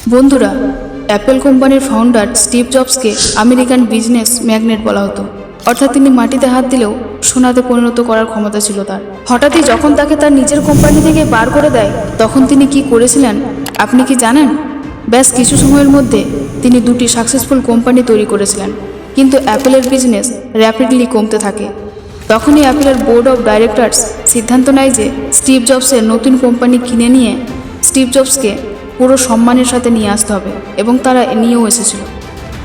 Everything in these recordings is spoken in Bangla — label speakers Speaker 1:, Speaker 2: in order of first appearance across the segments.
Speaker 1: বন্ধুরা, অ্যাপেল কোম্পানির ফাউন্ডার স্টিভ জবসকে আমেরিকান বিজনেস ম্যাগনেট বলা হতো। অর্থাৎ তিনি মাটিতে হাত দিলেও সোনাতে পরিণত করার ক্ষমতা ছিল তার। হঠাৎই যখন তাকে তার নিজের কোম্পানি থেকে বার করে দেয়, তখন তিনি কি করেছিলেন আপনি কি জানেন? ব্যাস কিছু সময়ের মধ্যে তিনি দুটি সাকসেসফুল কোম্পানি তৈরি করেছিলেন। কিন্তু অ্যাপেলের বিজনেস র্যাপিডলি কমতে থাকে। তখনই অ্যাপেলের বোর্ড অফ ডাইরেক্টরস সিদ্ধান্ত নেয় যে স্টিভ জবসের নতুন কোম্পানি কিনে নিয়ে স্টিভ জবসকে পুরো সম্মানের সাথে নিয়ে আসতে হবে, এবং তারা নিয়েও এসেছিল।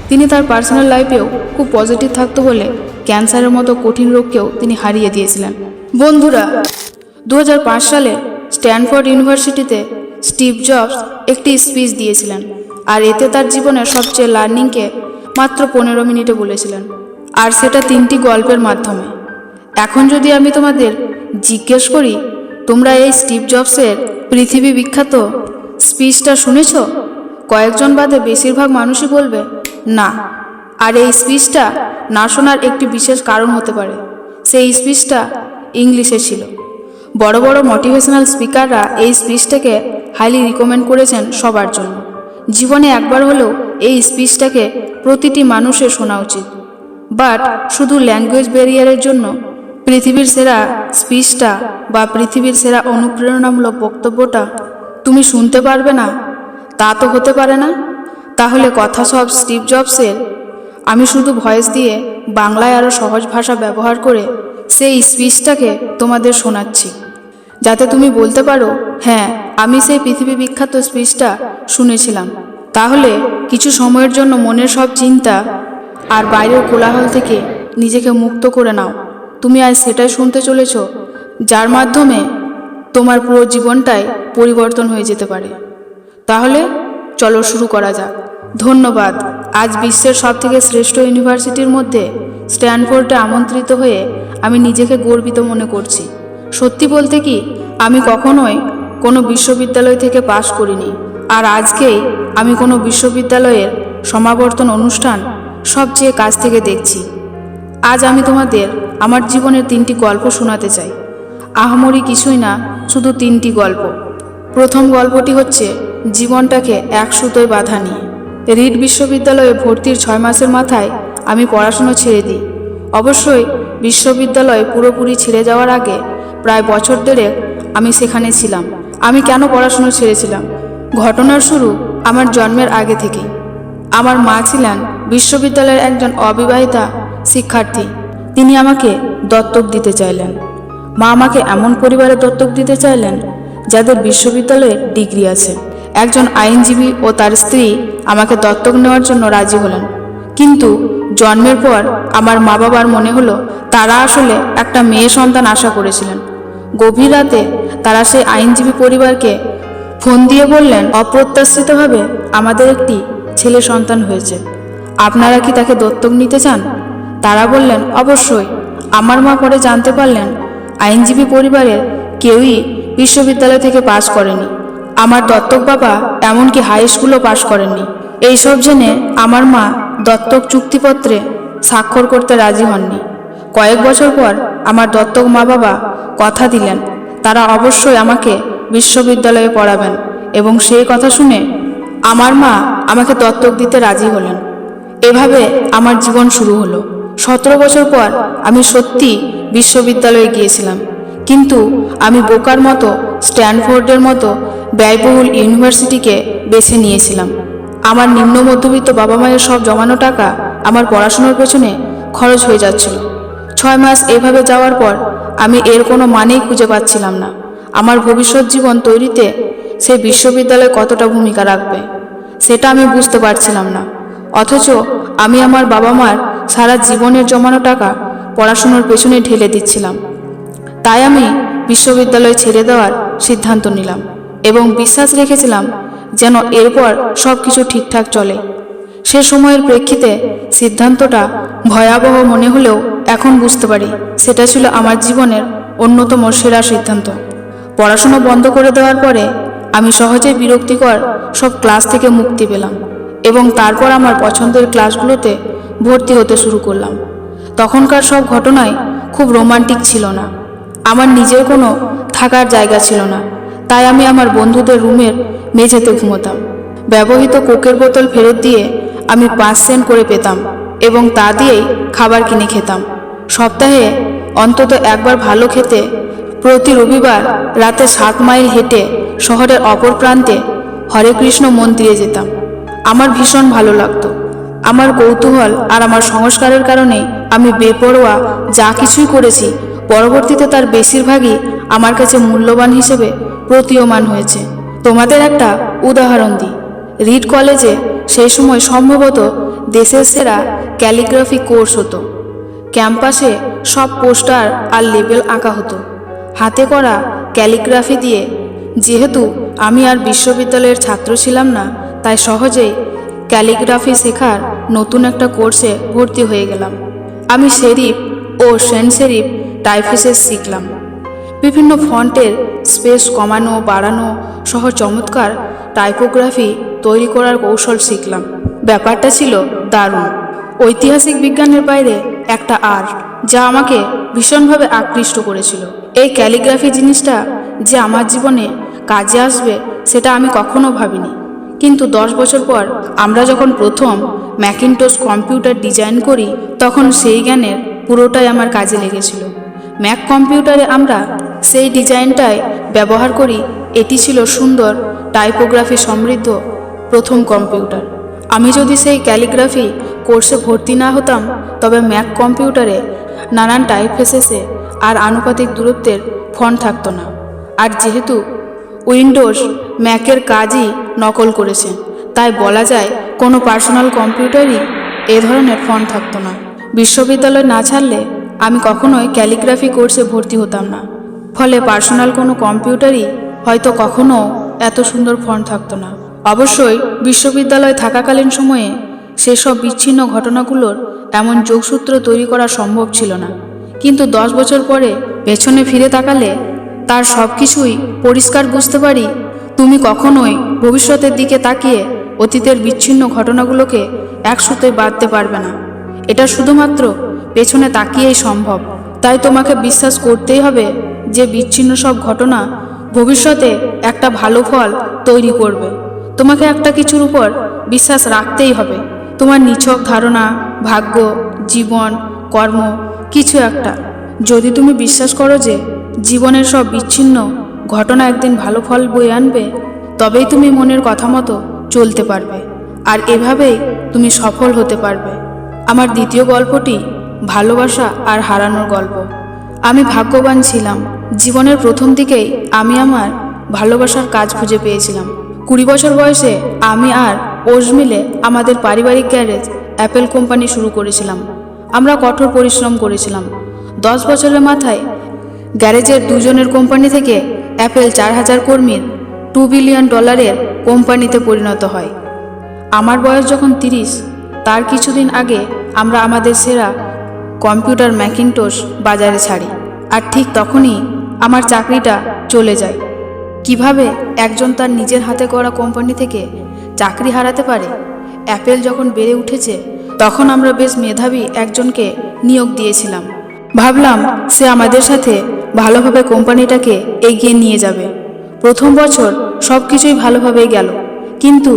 Speaker 1: তিনি তার পার্সোনাল লাইফেও খুব পজিটিভ থাকতো বলে ক্যান্সারের মতো কঠিন রোগকেও তিনি হারিয়ে দিয়েছিলেন। বন্ধুরা, 2005 সালে স্ট্যানফোর্ড ইউনিভার্সিটিতে স্টিভ জবস একটি স্পিচ দিয়েছিলেন, আর এতে তার জীবনের সবচেয়ে লার্নিংকে মাত্র 15 মিনিটে বলেছিলেন, আর সেটা 3টি গল্পের মাধ্যমে। এখন যদি আমি তোমাদের জিজ্ঞেস করি, তোমরা এই স্টিভ জবসের পৃথিবী বিখ্যাত স্পিচটা শুনেছ? কয়েকজন বাদে বেশিরভাগ মানুষই বলবে না। আর এই স্পিচটা না শোনার একটি বিশেষ কারণ হতে পারে। সেই স্পিচটা ইংলিশে ছিল। বড় বড় মোটিভেশনাল স্পিকাররা এই স্পিচটাকে হাইলি রিকমেন্ড করেছেন সবার জন্য। জীবনে একবার হলেও এই স্পিচটাকে প্রতিটি মানুষের শোনা উচিত। বাট শুধু ল্যাঙ্গুয়েজ ব্যারিয়ারের জন্য পৃথিবীর সেরা স্পিচটা বা পৃথিবীর সেরা অনুপ্রেরণামূলক বক্তব্যটা তুমি শুনতে পারবে না, তা তো হতে পারে না। তাহলে কথা সব স্টিভ জবসের। আমি শুধু ভয়েস দিয়ে বাংলায় আরও সহজ ভাষা ব্যবহার করে সেই স্পিচটাকে তোমাদের শোনাচ্ছি, যাতে তুমি বলতে পারো, হ্যাঁ, আমি সেই পৃথিবী বিখ্যাত স্পিচটা শুনেছিলাম। তাহলে কিছু সময়ের জন্য মনের সব চিন্তা আর বাইরের কোলাহল থেকে নিজেকে মুক্ত করে নাও। তুমি আজ সেটাই শুনতে চলেছ যার মাধ্যমে তোমার পুরো জীবনটাই পরিবর্তন হয়ে যেতে পারে। তাহলে চলো শুরু করা যাক। ধন্যবাদ। আজ বিশ্বের সবথেকে শ্রেষ্ঠ ইউনিভার্সিটির মধ্যে স্ট্যানফোর্ডে আমন্ত্রিত হয়ে আমি নিজেকে গর্বিত মনে করছি। সত্যি বলতে কি, আমি কখনোই কোনো বিশ্ববিদ্যালয় থেকে পাশ করিনি, আর আজকেই আমি কোনো বিশ্ববিদ্যালয়ের সমাবর্তন অনুষ্ঠান সবচেয়ে কাছ থেকে দেখছি। আজ আমি তোমাদের আমার জীবনের 3টি গল্প শোনাতে চাই। আহামরি কিছুই না, শুধু 3টি গল্প। প্রথম গল্পটি হচ্ছে জীবনটাকে এক সুতোয় বাঁধা নিয়ে। রিড বিশ্ববিদ্যালয়ে ভর্তির 6 মাসের মাথায় আমি পড়াশুনো ছেড়ে দিই। অবশ্যই বিশ্ববিদ্যালয় পুরোপুরি ছেড়ে যাওয়ার আগে প্রায় বছর দেড়েক আমি সেখানে ছিলাম। আমি কেন পড়াশুনো ছেড়েছিলাম? ঘটনার শুরু আমার জন্মের আগে থেকেই। আমার মা ছিলেন বিশ্ববিদ্যালয়ের একজন অবিবাহিতা শিক্ষার্থী। তিনি আমাকে দত্তক দিতে চাইলেন। মা আমাকে এমন পরিবারে দত্তক দিতে চাইলেন যাদের বিশ্ববিদ্যালয়ে ডিগ্রি আছে। একজন আইনজীবী ও তার স্ত্রী আমাকে দত্তক নেওয়ার জন্য রাজি হলেন। কিন্তু জন্মের পর আমার মা বাবার মনে হলো তারা আসলে একটা মেয়ে সন্তান আশা করেছিলেন। গভীর রাতে তারা সেই আইনজীবী পরিবারকে ফোন দিয়ে বললেন, অপ্রত্যাশিতভাবে আমাদের একটি ছেলে সন্তান হয়েছে, আপনারা কি তাকে দত্তক নিতে চান? তারা বললেন, অবশ্যই। আমার মা পরে জানতে পারলেন আইনজীবী পরিবারের কেউই বিশ্ববিদ্যালয় থেকে পাশ করেনি। আমার দত্তক বাবা এমনকি হাই স্কুলও পাশ করেননি। এইসব জেনে আমার মা দত্তক চুক্তিপত্রে স্বাক্ষর করতে রাজি হননি। কয়েক বছর পর আমার দত্তক মা বাবা কথা দিলেন তারা অবশ্যই আমাকে বিশ্ববিদ্যালয়ে পড়াবেন, এবং সেই কথা শুনে আমার মা আমাকে দত্তক দিতে রাজি হলেন। এভাবে আমার জীবন শুরু হলো। 17 বছর পর আমি সত্যি বিশ্ববিদ্যালয়ে গিয়েছিলাম, কিন্তু আমি বোকার মতো স্ট্যানফোর্ডের মতো ব্যয়বহুল ইউনিভার্সিটিকে বেছে নিয়েছিলাম। আমার নিম্ন মধ্যবিত্ত বাবা মায়ের সব জমানো টাকা আমার পড়াশোনার পেছনে খরচ হয়ে যাচ্ছিল। 6 মাস এভাবে যাওয়ার পর আমি এর কোনো মানেই খুঁজে পাচ্ছিলাম না। আমার ভবিষ্যৎ জীবন তৈরিতে সেই বিশ্ববিদ্যালয় কতটা ভূমিকা রাখবে সেটা আমি বুঝতে পারছিলাম না। অথচ আমি আমার বাবা মার সারা জীবনের জমানো টাকা পড়াশোনার পেছনে ঢেলে দিচ্ছিলাম। তাই আমি বিশ্ববিদ্যালয় ছেড়ে দেওয়ার সিদ্ধান্ত নিলাম, এবং বিশ্বাস রেখেছিলাম যেন এরপর সব কিছু ঠিকঠাক চলে। সে সময়ের প্রেক্ষিতে সিদ্ধান্তটা ভয়াবহ মনে হলেও এখন বুঝতে পারি সেটা ছিল আমার জীবনের অন্যতম সেরা সিদ্ধান্ত। পড়াশোনা বন্ধ করে দেওয়ার পরে আমি সহজেই বিরক্তিকর সব ক্লাস থেকে মুক্তি পেলাম, এবং তারপর আমার পছন্দের ক্লাসগুলোতে ভর্তি হতে শুরু করলাম। তখনকার সব ঘটনাই খুব রোমান্টিক ছিল না। আমার নিজের কোনো থাকার জায়গা ছিল না, তাই আমি আমার বন্ধুদের রুমের মেঝেতে ঘুমোতাম। ব্যবহৃত কোকের বোতল ফেরত দিয়ে আমি 5 সেন্ট করে পেতাম এবং তা দিয়েই খাবার কিনে খেতাম। সপ্তাহে অন্তত একবার ভালো খেতে প্রতি রবিবার রাতে 7 মাইল হেঁটে শহরের অপর প্রান্তে হরে কৃষ্ণ মন্দিরে যেতাম। আমার ভীষণ ভালো লাগতো। আমার কৌতূহল আর আমার সংস্কারের কারণে আমি বেপরোয়া যা কিছুই করেছি, পরবর্তীতে তার বেশিরভাগই আমার কাছে মূল্যবান হিসেবে প্রতীয়মান হয়েছে। তোমাদের একটা উদাহরণ দিই। রিড কলেজে সেই সময় সম্ভবত দেশের সেরা ক্যালিগ্রাফি কোর্স হতো। ক্যাম্পাসে সব পোস্টার আর লেবেল আঁকা হতো হাতে করা ক্যালিগ্রাফি দিয়ে। যেহেতু আমি আর বিশ্ববিদ্যালয়ের ছাত্র ছিলাম না, তাই সহজেই ক্যালিগ্রাফি শেখার নতুন একটা কোর্সে ভর্তি হয়ে গেলাম। আমি সেরিফ ও সেন্ট সেরিফ টাইপফেসেস শিখলাম। বিভিন্ন ফন্টের স্পেস কমানো বাড়ানো সহ চমৎকার টাইপোগ্রাফি তৈরি করার কৌশল শিখলাম। ব্যাপারটা ছিল দারুণ। ঐতিহাসিক বিজ্ঞানের বাইরে একটা আর্ট যা আমাকে ভীষণভাবে আকৃষ্ট করেছিল। এই ক্যালিগ্রাফি জিনিসটা যে আমার জীবনে কাজে আসবে সেটা আমি কখনো ভাবিনি। কিন্তু 10 বছর পর আমরা যখন প্রথম ম্যাকিনটশ কম্পিউটার ডিজাইন করি, তখন সেই জ্ঞানের পুরোটাই আমার কাজে লেগেছিল। ম্যাক কম্পিউটারে আমরা সেই ডিজাইনটাই ব্যবহার করি। এটি ছিল সুন্দর টাইপোগ্রাফি সমৃদ্ধ প্রথম কম্পিউটার। আমি যদি সেই ক্যালিগ্রাফি কোর্সে ভর্তি না হতাম, তবে ম্যাক কম্পিউটারে নানান টাইপফেসেসে আর আনুপাতিক দূরত্বের ফন্ট থাকতো না। আর যেহেতু উইন্ডোজ ম্যাকের কাজই নকল করেছে, তাই বলা যায় কোনো পার্সোনাল কম্পিউটারই এ ধরনের ফন্ট থাকতো না। বিশ্ববিদ্যালয় না ছাড়লে আমি কখনোই ক্যালিগ্রাফি কোর্সে ভর্তি হতাম না। ফলে পার্সোনাল কোনো কম্পিউটারই হয়তো কখনো এত সুন্দর ফন্ট থাকতো না। অবশ্যই বিশ্ববিদ্যালয়ে থাকাকালীন সময়ে সেসব বিচ্ছিন্ন ঘটনাগুলোর এমন যোগসূত্র তৈরি করা সম্ভব ছিল না। কিন্তু 10 বছর পরে পেছনে ফিরে তাকালে তার সব কিছুই পরিষ্কার বুঝতে পারি। তুমি কখনোই ভবিষ্যতের দিকে তাকিয়ে অতীতের বিচ্ছিন্ন ঘটনাগুলোকে একসাথে বাঁধতে পারবে না। এটা শুধুমাত্র পেছনে তাকিয়েই সম্ভব। তাই তোমাকে বিশ্বাস করতেই হবে যে বিচ্ছিন্ন সব ঘটনা ভবিষ্যতে একটা ভালো ফল তৈরি করবে। তোমাকে একটা কিছুর উপর বিশ্বাস রাখতেই হবে। তোমার নিছক ধারণা, ভাগ্য, জীবন, কর্ম, কিছু একটা। যদি তুমি বিশ্বাস করো যে জীবনের সব বিচ্ছিন্ন ঘটনা একদিন ভালো ফল বয়ে আনবে, তবেই তুমি মনের কথা মতো চলতে পারবে। আর এভাবেই তুমি সফল হতে পারবে। আমার দ্বিতীয় গল্পটি ভালোবাসা আর হারানোর গল্প। আমি ভাগ্যবান ছিলাম। জীবনের প্রথম দিকেই আমি আমার ভালোবাসার কাজ খুঁজে পেয়েছিলাম। 20 বছর বয়সে আমি আর ওজ মিলে আমাদের পারিবারিক গ্যারেজ অ্যাপেল কোম্পানি শুরু করেছিলাম। আমরা কঠোর পরিশ্রম করেছিলাম। 10 বছরের মাথায় গ্যারেজের দুজনের কোম্পানি থেকে অ্যাপেল 4000 কর্মীর $2 বিলিয়ন কোম্পানিতে পরিণত হয়। আমার বয়স যখন 30, তার কিছুদিন আগে আমরা আমাদের সেরা কম্পিউটার ম্যাকিনটশ বাজারে ছাড়ি। আর ঠিক তখনই আমার চাকরিটা চলে যায়। কিভাবে একজন তার নিজের হাতে গড়া কোম্পানি থেকে চাকরি হারাতে পারে? অ্যাপেল যখন বেড়ে উঠেছে, তখন আমরা বেশ মেধাবী একজনকে নিয়োগ দিয়েছিলাম। ভাবলাম সে আমাদের সাথে ভালোভাবে কোম্পানিটাকে এগিয়ে নিয়ে যাবে। প্রথম বছর সব কিছুই ভালোভাবেই গেল, কিন্তু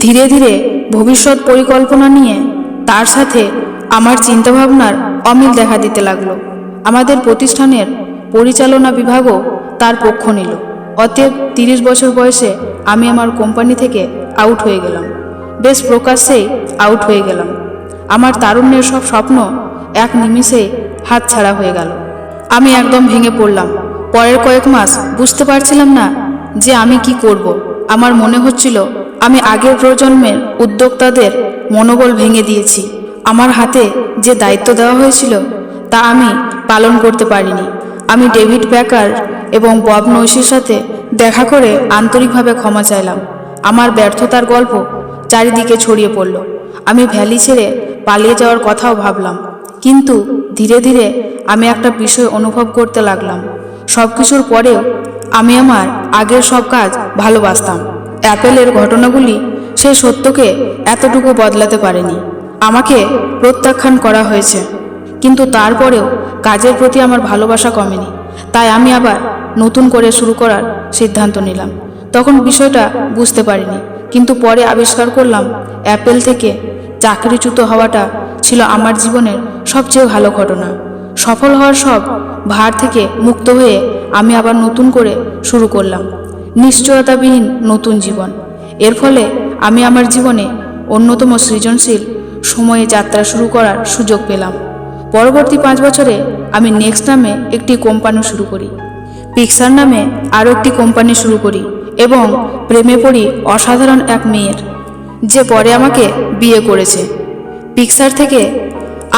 Speaker 1: ধীরে ধীরে ভবিষ্যৎ পরিকল্পনা নিয়ে তার সাথে আমার চিন্তাভাবনার অমিল দেখা দিতে লাগলো। আমাদের প্রতিষ্ঠানের পরিচালনা বিভাগও তার পক্ষ নিল। অতএব 30 বছর বয়সে আমি আমার কোম্পানি থেকে আউট হয়ে গেলাম। বেশ প্রকাশ্যেই আউট হয়ে গেলাম। আমার তারুণ্যের সব স্বপ্ন এক নিমিষে হাতছাড়া হয়ে গেল। আমি একদম ভেঙে পড়লাম। পরের কয়েক মাস বুঝতে পারছিলাম না যে আমি কি করব। আমার মনে হচ্ছিল আমি আগের প্রজন্মের উদ্যোক্তাদের মনোবল ভেঙে দিয়েছি। আমার হাতে যে দায়িত্ব দেওয়া হয়েছিল তা আমি পালন করতে পারিনি। আমি ডেভিড প্যাকার্ড এবং বব নৈসির সাথে দেখা করে আন্তরিকভাবে ক্ষমা চাইলাম। আমার ব্যর্থতার গল্প চারিদিকে ছড়িয়ে পড়ল। আমি ভ্যালি ছেড়ে পালিয়ে যাওয়ার কথাও ভাবলাম। কিন্তু ধীরে ধীরে আমি একটা বিষয় অনুভব করতে লাগলাম। সব কিছুর পরেও আমি আমার আগের সব কাজ ভালোবাসতাম। অ্যাপেলের ঘটনাগুলি সেই সত্যকে এতটুকু বদলাতে পারেনি। আমাকে প্রত্যাখ্যান করা হয়েছে, কিন্তু তারপরেও কাজের প্রতি আমার ভালোবাসা কমেনি। তাই আমি আবার নতুন করে শুরু করার সিদ্ধান্ত নিলাম। তখন বিষয়টা বুঝতে পারিনি, কিন্তু পরে আবিষ্কার করলাম অ্যাপেল থেকে চাকরিচ্যুত হওয়াটা ছিল আমার জীবনের সবচেয়ে ভালো ঘটনা। সফল হওয়ার সব ভার থেকে মুক্ত হয়ে আমি আবার নতুন করে শুরু করলাম নিশ্চয়তাবিহীন নতুন জীবন। এর ফলে আমি আমার জীবনে অন্যতম সৃজনশীল সময়ে যাত্রা শুরু করার সুযোগ পেলাম। পরবর্তী 5 বছরে আমি নেক্সট নামে একটি কোম্পানি শুরু করি, পিক্সার নামে আরও একটি কোম্পানি শুরু করি এবং প্রেমে পড়ি অসাধারণ এক মেয়ের, যে পরে আমাকে বিয়ে করেছে। পিক্সার থেকে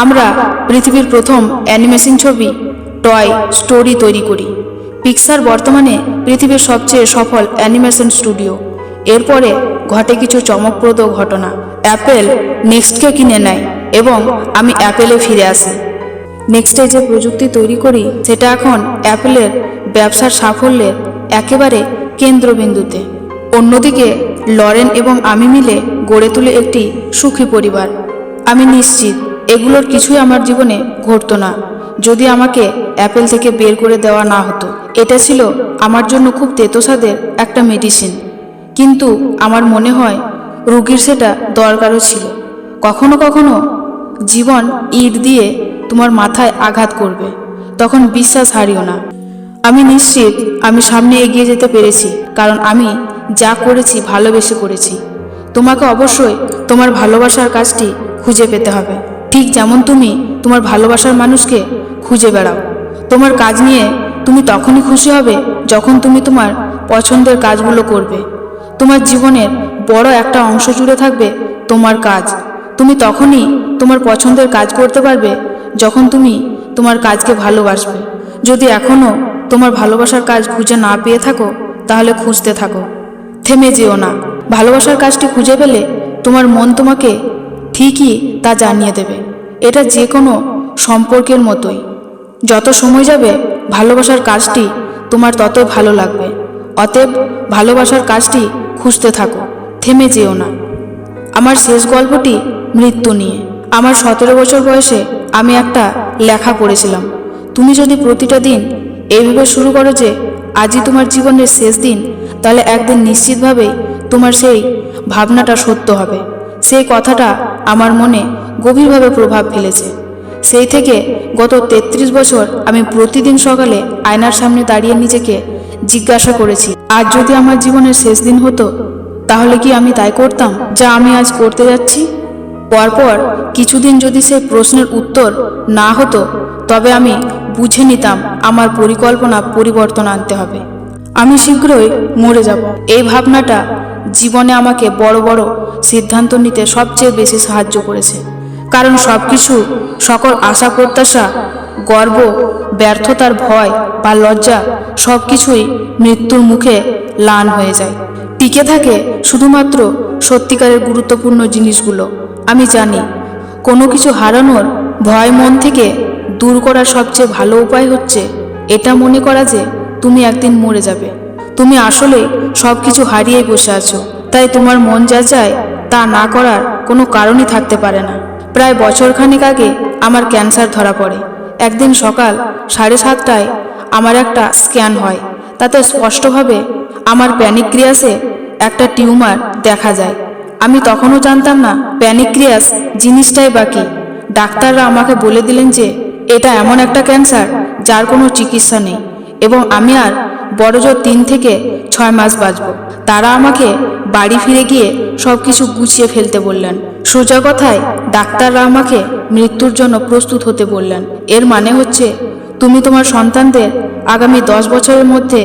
Speaker 1: আমরা পৃথিবীর প্রথম অ্যানিমেশন ছবি টয় স্টোরি তৈরি করি। পিক্সার বর্তমানে পৃথিবীর সবচেয়ে সফল অ্যানিমেশন স্টুডিও। এরপরে ঘটে কিছু চমকপ্রদ ঘটনা। অ্যাপেল নেক্সটকে কিনে নেয় এবং আমি অ্যাপেলে ফিরে আসি। নেক্সটে যে প্রযুক্তি তৈরি করি সেটা এখন অ্যাপেলের ব্যবসার সাফল্যের একেবারে কেন্দ্রবিন্দুতে। অন্যদিকে লরেন এবং আমি মিলে গড়ে তুলে একটি সুখী পরিবার। আমি নিশ্চিত এগুলোর কিছুই আমার জীবনে ঘটতো না যদি আমাকে অ্যাপেল থেকে বের করে দেওয়া না হতো। এটা ছিল আমার জন্য খুব তেতোস্বাদের একটা মেডিসিন, কিন্তু আমার মনে হয় রোগীর সেটা দরকারও ছিল। কখনো কখনো জীবন ইট দিয়ে তোমার মাথায় আঘাত করবে, তখন বিশ্বাস হারিও না। আমি নিশ্চিত আমি সামনে এগিয়ে যেতে পেরেছি, কারণ আমি যা করেছি ভালোবেসে করেছি। তোমাকে অবশ্যই তোমার ভালোবাসার কাজটি খুঁজে পেতে হবে, ঠিক যেমন তুমি তোমার ভালোবাসার মানুষকে খুঁজে বেড়াও। তোমার কাজ নিয়ে তুমি তখনই খুশি হবে যখন তুমি তোমার পছন্দের কাজগুলো করবে। তোমার জীবনের বড় একটা অংশ জুড়ে থাকবে তোমার কাজ। তুমি তখনই তোমার পছন্দের কাজ করতে পারবে যখন তুমি তোমার কাজকে ভালোবাসবে। যদি এখনও তোমার ভালোবাসার কাজ খুঁজে না পেয়ে থাকো, তাহলে খুঁজতে থাকো, থেমে যেও না। ভালোবাসার কাজটি খুঁজে পেলে তোমার মন তোমাকে ঠিকই তা জানিয়ে দেবে। এটা যে কোনো সম্পর্কের মতোই, যত সময় যাবে ভালোবাসার কাজটি তোমার ততই ভালো লাগবে। অতএব ভালোবাসার কাজটি খুঁজতে থাকো, থেমে যেও না। আমার শেষ গল্পটি মৃত্যু নিয়ে। আমার 17 বছর বয়সে আমি একটা লেখা পড়েছিলাম, তুমি যদি প্রতিটা দিন এইভাবে শুরু করো যে আজই তোমার জীবনের শেষ দিন, তাহলে একদিন নিশ্চিতভাবেই তোমার সেই ভাবনাটা সত্য হবে। সেই কথাটা আমার মনে গভীরভাবে প্রভাব ফেলেছে। সেই থেকে গত 33 বছর আমি প্রতিদিন সকালে আয়নার সামনে দাঁড়িয়ে নিজেকে জিজ্ঞাসা করেছি, আজ যদি আমার জীবনের শেষ দিন হতো, তাহলে কি আমি তাই করতাম যা আমি আজ করতে যাচ্ছি? পরপর কিছুদিন যদি সেই প্রশ্নের উত্তর না হতো, তবে আমি বুঝে নিতাম আমার পরিকল্পনা পরিবর্তন আনতে হবে। আমি শীঘ্রই মরে যাব। এই ভাবনাটা জীবনে আমাকে বড় বড় সিদ্ধান্ত নিতে সবচেয়ে বেশি সাহায্য করেছে, কারণ সবকিছু, সকল আশা প্রত্যাশা, গর্ব, ব্যর্থতার ভয় বা লজ্জা সবকিছুই মৃত্যুর মুখে ম্লান হয়ে যায়। টিকে থাকে শুধুমাত্র সত্যিকারের গুরুত্বপূর্ণ জিনিসগুলো। আমি জানি কোনো কিছু হারানোর ভয় মন থেকে দূর করার সবচেয়ে ভালো উপায় হচ্ছে এটা মনে করা যে তুমি একদিন মরে যাবে। তুমি আসলে সব কিছু হারিয়েই বসে আছো, তাই তোমার মন যা চায় তা না করার কোনো কারণই থাকতে পারে না। প্রায় বছরখানেক আগে আমার ক্যান্সার ধরা পড়ে। একদিন সকাল 7:30টায় আমার একটা স্ক্যান হয়। তাতে স্পষ্টভাবে আমার প্যানিক্রিয়াসে একটা টিউমার দেখা যায়। আমি তখনও জানতাম না প্যানিক্রিয়াস জিনিসটাই বাকি। ডাক্তাররা আমাকে বলে দিলেন যে এটা এমন একটা ক্যান্সার যার কোনো চিকিৎসা নেই এবং আমি আর বড়জোর 3 থেকে 6 মাস বাঁচব। তারা আমাকে বাড়ি ফিরে গিয়ে সব কিছু গুছিয়ে ফেলতে বললেন। সোজা কথায় ডাক্তাররা আমাকে মৃত্যুর জন্য প্রস্তুত হতে বললেন। এর মানে হচ্ছে তুমি তোমার সন্তানদের আগামী 10 বছরের মধ্যে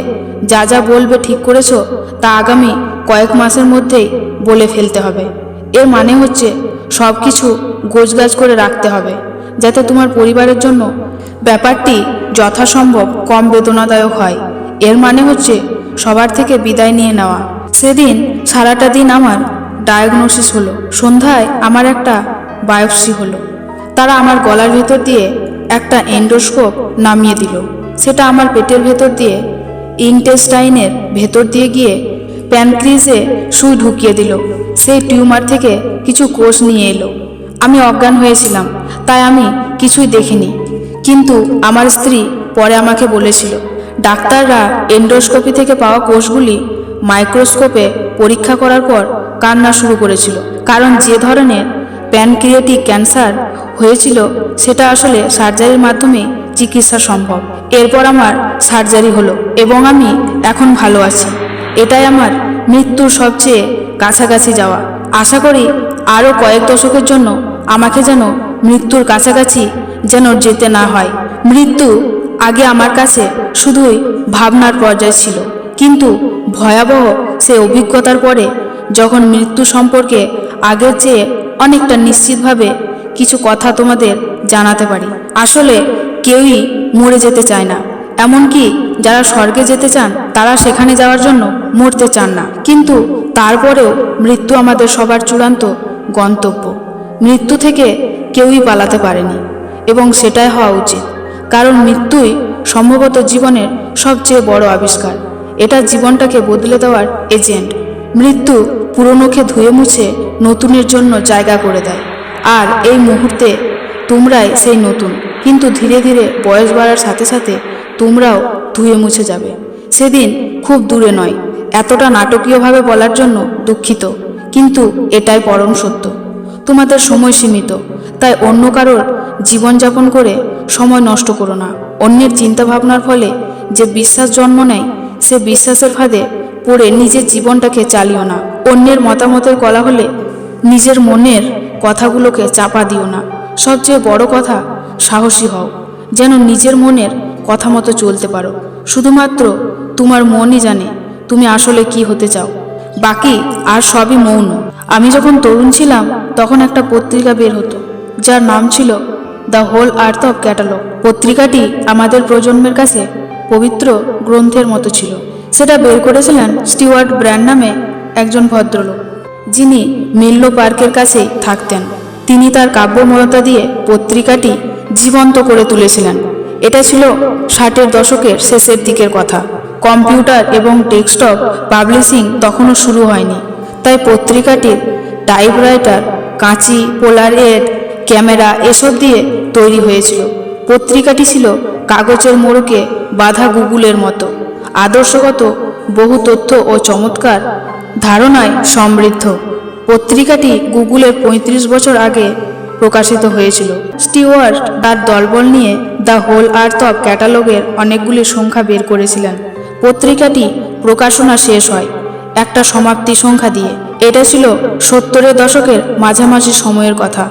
Speaker 1: যা যা বলবে ঠিক করেছো তা আগামী কয়েক মাসের মধ্যেই বলে ফেলতে হবে। এর মানে হচ্ছে সব কিছু গোছগাছ করে রাখতে হবে যাতে তোমার পরিবারের জন্য ব্যাপারটি যথাসম্ভব কম বেদনাদায়ক হয়। এর মানে হচ্ছে সবার থেকে বিদায় নিয়ে নেওয়া। সেদিন সারাটা দিন আমার ডায়াগনোসিস হলো। সন্ধ্যায় আমার একটা বায়োপসি হলো। তারা আমার গলার ভেতর দিয়ে একটা এন্ডোস্কোপ নামিয়ে দিল। সেটা আমার পেটের ভেতর দিয়ে ইন্টেস্টাইনের ভেতর দিয়ে গিয়ে প্যানক্রিজে সুই ঢুকিয়ে দিল। সেই টিউমার থেকে কিছু কোষ নিয়ে এলো। আমি অজ্ঞান হয়েছিলাম, তাই আমি কিছুই দেখিনি। কিন্তু আমার স্ত্রী পরে আমাকে বলেছিল ডাক্তাররা এন্ডোস্কোপি থেকে পাওয়া কোষগুলি মাইক্রোস্কোপে পরীক্ষা করার পর কান্না শুরু করেছিল, কারণ যে ধরনের প্যানক্রিয়াটিক ক্যান্সার হয়েছিল সেটা আসলে সার্জারির মাধ্যমে চিকিৎসা সম্ভব। এরপর আমার সার্জারি হলো এবং আমি এখন ভালো আছি। এটাই আমার মৃত্যুর সবচেয়ে কাছাকাছি যাওয়া। আশা করি আরও কয়েক দশকের জন্য আমাকে যেন মৃত্যুর কাছাকাছি যেন যেতে না হয়। মৃত্যু আগে আমার কাছে শুধুই ভাবনার পর্যায়ে ছিল, কিন্তু ভয়াবহ সে অভিজ্ঞতার পরে যখন মৃত্যু সম্পর্কে আগের চেয়ে অনেকটা নিশ্চিতভাবে কিছু কথা তোমাদের জানাতে পারি। আসলে কেউই মরে যেতে চায় না, এমনকি যারা স্বর্গে যেতে চান তারা সেখানে যাওয়ার জন্য মরতে চান না। কিন্তু তারপরেও মৃত্যু আমাদের সবার চূড়ান্ত গন্তব্য। মৃত্যু থেকে কেউই পালাতে পারেনি এবং সেটাই হওয়া উচিত, কারণ মৃত্যুই সম্ভবত জীবনের সবচেয়ে বড় আবিষ্কার। এটা জীবনটাকে বদলে দেওয়ার এজেন্ট। মৃত্যু পুরনোকে ধুয়ে মুছে নতুনের জন্য জায়গা করে দেয়, আর এই মুহূর্তে তোমরাই সেই নতুন। কিন্তু ধীরে ধীরে বয়স বাড়ার সাথে সাথে তোমরাও ধুয়ে মুছে যাবে। সেদিন খুব দূরে নয়। এতটা নাটকীয়ভাবে বলার জন্য দুঃখিত, কিন্তু এটাই পরম সত্য। তোমাদের সময় সীমিত, তাই অন্য কারোর জীবনযাপন করে সময় নষ্ট করো না। অন্যের চিন্তাভাবনার ফলে যে বিশ্বাস জন্ম নেয়, সে বিশ্বাসের ফাঁদে পড়ে নিজের জীবনটাকে চালিও না। অন্যের মতামতের কোলাহলে নিজের মনের কথাগুলোকে চাপা দিও না। সবচেয়ে বড় কথা, সাহসী হও, যেন নিজের মনের কথা মতো চলতে পারো। শুধুমাত্র তোমার মনই জানে তুমি আসলে কি হতে চাও, বাকি আর সবই মৌন। আমি যখন তরুণ ছিলাম তখন একটা পত্রিকা বের হতো যার নাম ছিল the Whole Earth of Catalog. পত্রিকাটি আমাদের প্রজন্মের কাছে পবিত্র গ্রন্থের মতো ছিল। সেটা বের করেছিলেন স্টিওয়ার্ট ব্র্যান্ড নামে একজন ভদ্রলোক, যিনি মেনলো পার্কের কাছেই থাকতেন। তিনি তার কাব্যময়তা দিয়ে পত্রিকাটি জীবন্ত করে তুলেছিলেন। এটা ছিল 60-এর দশকের শেষের দিকের কথা। কম্পিউটার এবং ডেস্কটপ পাবলিশিং তখনও শুরু হয়নি, তাই পত্রিকাটির টাইপরাইটার, কাঁচি, পোলারয়েড ক্যামেরা এসব দিয়ে তৈরি হয়েছিল। পত্রিকাটি ছিল কাগজের মোড়কে বাঁধা গুগলের মতো, আদর্শগত বহু তথ্য ও চমৎকার ধারণায় সমৃদ্ধ। পত্রিকাটি গুগলের 35 বছর আগে প্রকাশিত হয়েছিল। স্টিওয়ার্ট তার দলবল নিয়ে দ্য হোল আর্থ অফ ক্যাটালগের অনেকগুলি সংখ্যা বের করেছিলেন। পত্রিকাটি প্রকাশনা শেষ হয় একটা সমাপ্তি সংখ্যা দিয়ে। এটা ছিল 70-এর দশকের মাঝামাঝি সময়ের কথা।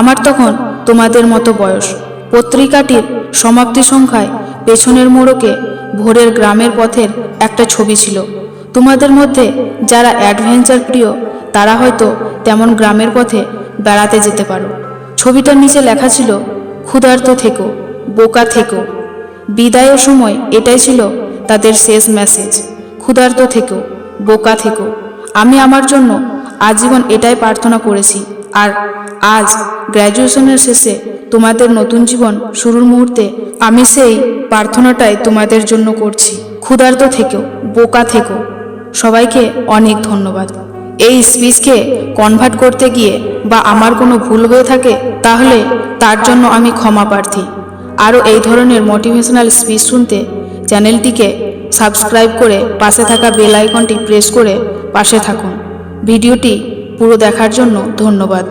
Speaker 1: আমার তখন তোমাদের মতো বয়স। পত্রিকাটির সমাপ্তি সংখ্যায় পেছনের মোড়কে ভোরের গ্রামের পথের একটা ছবি ছিল। তোমাদের মধ্যে যারা অ্যাডভেঞ্চার প্রিয় তারা হয়তো তেমন গ্রামের পথে বেড়াতে যেতে পারো। ছবিটার নিচে লেখা ছিল, ক্ষুধার্ত থেকো, বোকা থেকো। বিদায়ের সময় এটাই ছিল তাদের শেষ মেসেজ, ক্ষুধার্ত থেকো, বোকা থেকো। আমি আমার জন্য আজীবন এটাই প্রার্থনা করেছি, আর আজ গ্র্যাজুয়েশনের শেষে তোমাদের নতুন জীবন শুরুর মুহূর্তে আমি সেই প্রার্থনাটাই তোমাদের জন্য করছি। ক্ষুধার্ত থেকো, বোকা থেকো। সবাইকে অনেক ধন্যবাদ। এই স্পিচকে কনভার্ট করতে গিয়ে বা আমার কোনো ভুল হয়ে থাকে তাহলে তার জন্য আমি ক্ষমা প্রার্থী। আরও এই ধরনের মোটিভেশনাল স্পিচ শুনতে চ্যানেলটিকে সাবস্ক্রাইব করে পাশে থাকা বেল আইকনটি প্রেস করে পাশে থাকুন। ভিডিওটি পুরো দেখার জন্য ধন্যবাদ।